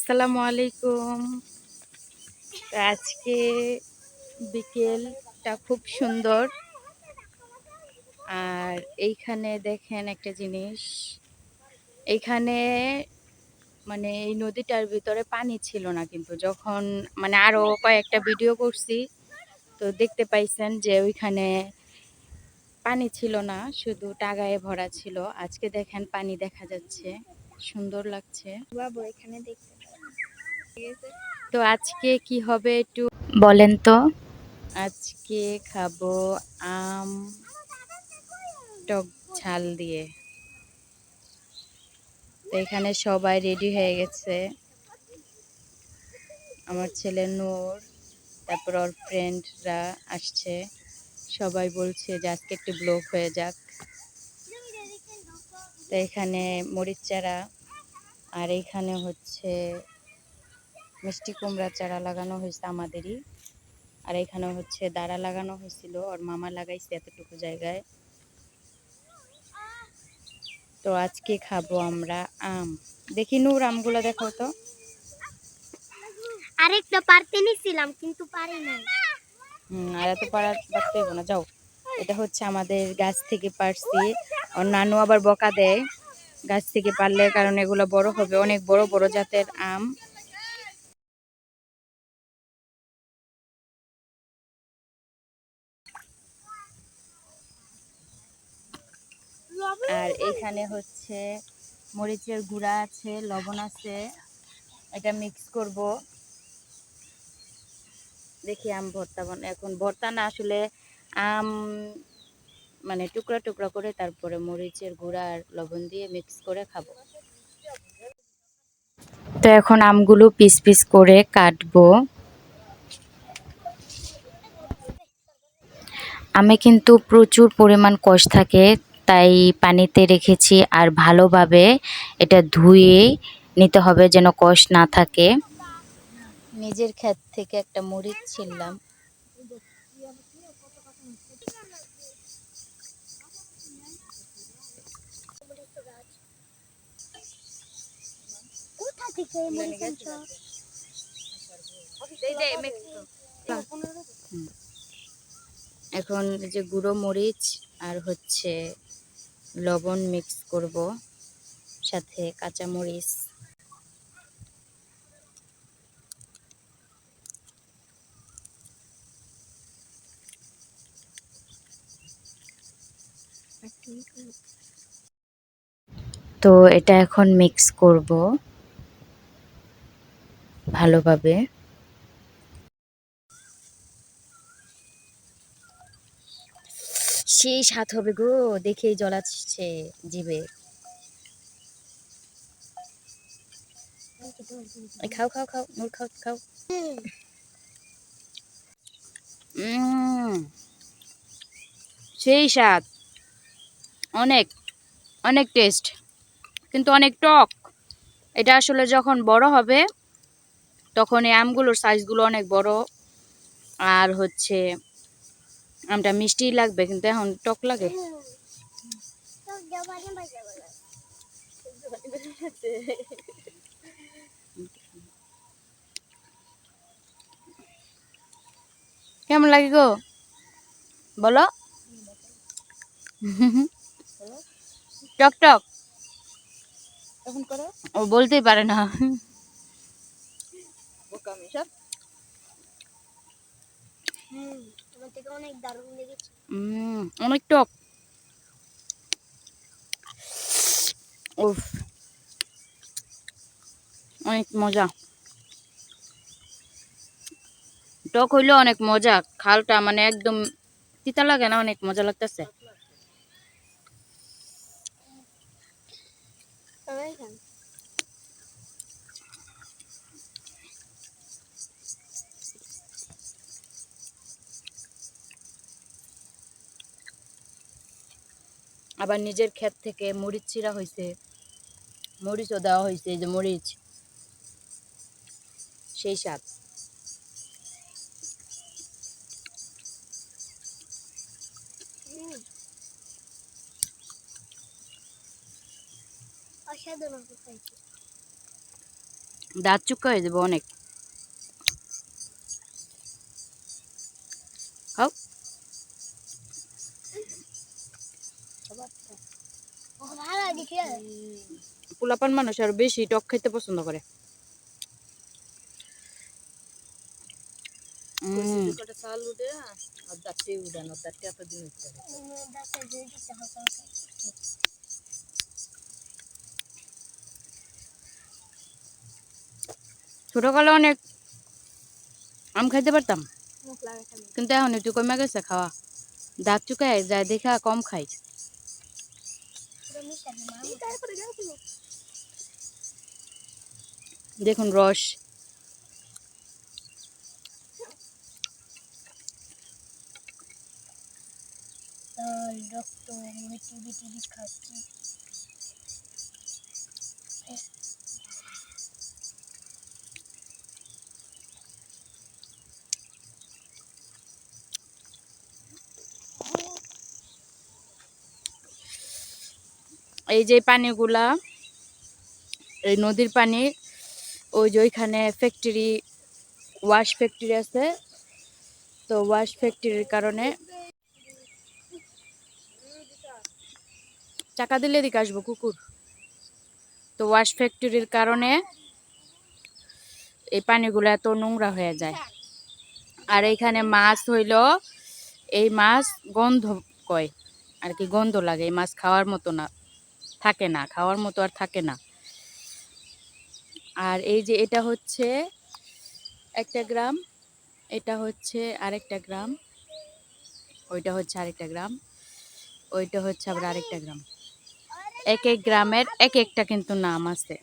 আসসালামু আলাইকুম। আজকে বিকেলটা খুব সুন্দর। আর এইখানে দেখেন একটা জিনিস, এইখানে মানে এই নদীটার ভিতরে পানি ছিল না, কিন্তু যখন মানে আরো কয়েকটা ভিডিও করছি তো দেখতে পাইছেন যে ওইখানে পানি ছিল না, শুধু টাগায়ে ভরা ছিল। আজকে দেখেন পানি দেখা যাচ্ছে, সুন্দর লাগছে। বাবু এখানে দেখতে তো আজকে কি হবে একটু বলেন তো? আজকে খাবো আম টক ঝাল দিয়ে। তো এখানে সবাই রেডি হয়ে গেছে। আমার ছেলে নূর, তারপর ওর ফ্রেন্ডরা আসছে। সবাই বলছে যে আজকে একটু ব্লগ হয়ে যাক। তো এখানে মরিচ চারা, আর এইখানে হচ্ছে মিষ্টি কুমড়া চারা লাগানো হয়েছে আমাদেরই। আর এখানে হচ্ছে দাঁড়া লাগানো হয়েছিল, ওর মামা লাগাইছে এতটুকু জায়গায়। তো আজকে খাবো আমরা আম। দেখি নূর, আমগুলো দেখো তো। আরেকটা পারতে নিছিলাম কিন্তু পারি নাই। আর এত পারতে হইব না, যাও। এটা হচ্ছে আমাদের গাছ থেকে পারছি। ওর নানু আবার বকা দেয় গাছ থেকে পারলে, কারণ এগুলো বড় হবে, অনেক বড় বড় জাতের আম। আর এখানে হচ্ছে মরিচের গুঁড়া আছে, লবণ আছে, এটা মিক্স করব। দেখি আম ভর্তা এখন ভর্তা না, আসলে আম মানে টুকরা টুকরা করে তারপরে মরিচের গুঁড়া আর লবণ দিয়ে মিক্স করে খাবো। তো এখন আমগুলো পিস পিস করে কাটবো। আমে কিন্তু প্রচুর পরিমাণ কষ থাকে, তাই পানিতে রেখেছি। আর ভালোভাবে এটা ধুয়ে নিতে হবে যেন কষ না থাকে। নিজের ক্ষেত থেকে একটা মরিচ ছিললাম। কোথা থেকে মরিচ আনছো? এখন যে গুঁড়ো মরিচ আর হচ্ছে লবণ মিক্স করব, সাথে কাঁচা মরিচ। তো এটা এখন মিক্স করব ভালোভাবে। সেই স্বাদ হবে গো, দেখেই জল আসছে জিভে। খাও খাও খাও, নূর খাও খাও। সেই স্বাদ, অনেক অনেক টেস্ট, কিন্তু অনেক টক। এটা আসলে যখন বড় হবে তখন এই আমগুলোর সাইজগুলো অনেক বড়, আর হচ্ছে আমটা মিষ্টি লাগবে, কিন্তু এখন টক লাগে। কেমন লাগে গো বলো? টক টক ও বলতেই পারে না। অনেক টক। উফ, অনেক মজা। টক হইলেও অনেক মজা, খালটা মানে একদম তিতা লাগে না, অনেক মজা লাগতেছে। আবার নিজের ক্ষেত থেকে মরিচ চিরা হয়েছে, মরিচও দেওয়া হয়েছে, এই যে মরিচ, সেই স্বাদ। দাঁত চুক্কা হয়ে যাবে অনেক। খাও। ভালো দেখে পোলাপান মানুষ আরো বেশি টক খেতে পছন্দ করে। ছোটকালে অনেক আম খাইতে পারতাম, মুখ লাগা খাবি কিন্তু এখন একটু কমে গেছে খাওয়া। দাঁত চুকায় যায় দেখা কম খাই। পুরো মিশালি মা তারপরে গেছিল দেখুন রস। লাল রক্ত মিটি মিটি খাচ্ছি এই যে পানিগুলা, এই নদীর পানি, ওই যে ওইখানে ফ্যাক্টরি, ওয়াশ ফ্যাক্টরি আছে, তো ওয়াশ ফ্যাক্টরির কারণে টাকা দিলে এদিকে আসবো কুকুর। তো ওয়াশ ফ্যাক্টরির কারণে এই পানিগুলো এত নোংরা হয়ে যায়। আর এইখানে মাছ হইল, এই মাছ গন্ধ কয় আর কি, গন্ধ লাগে। এই মাছ খাওয়ার মতো না, থাকে না, খাওয়ার মতো আর থাকে না। আর এই যে এটা হচ্ছে একটা গ্রাম, এটা হচ্ছে আরেকটা গ্রাম, ওইটা হচ্ছে আরেকটা গ্রাম, ওইটা হচ্ছে আবার আরেকটা গ্রাম। এক এক গ্রামের এক একটা কিন্তু নাম আছে।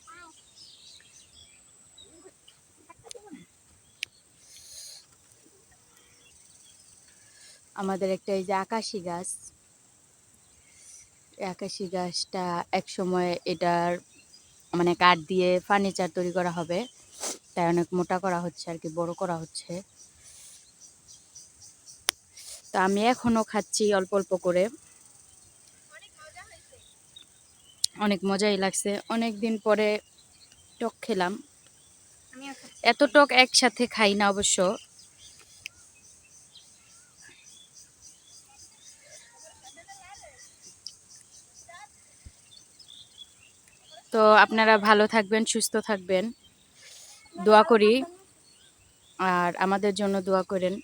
আমাদের একটা এই যে আকাশি গাছ, এই আকাশি গাছটা এক সময় এটার মানে কাঠ দিয়ে ফার্নিচার তৈরি করা হবে, তাই অনেক মোটা করা হচ্ছে আর কি, বড় করা হচ্ছে। তো আমি এখনো খাচ্ছি অল্প অল্প করে, অনেক মজাই লাগছে। অনেক দিন পরে টক খেলাম। আমিও এত টক একসাথে খাই না অবশ্য। তো আপনারা ভালো থাকবেন, সুস্থ থাকবেন, দোয়া করি। আর আমাদের জন্য দোয়া করেন।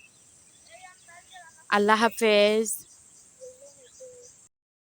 আল্লাহ হাফেজ।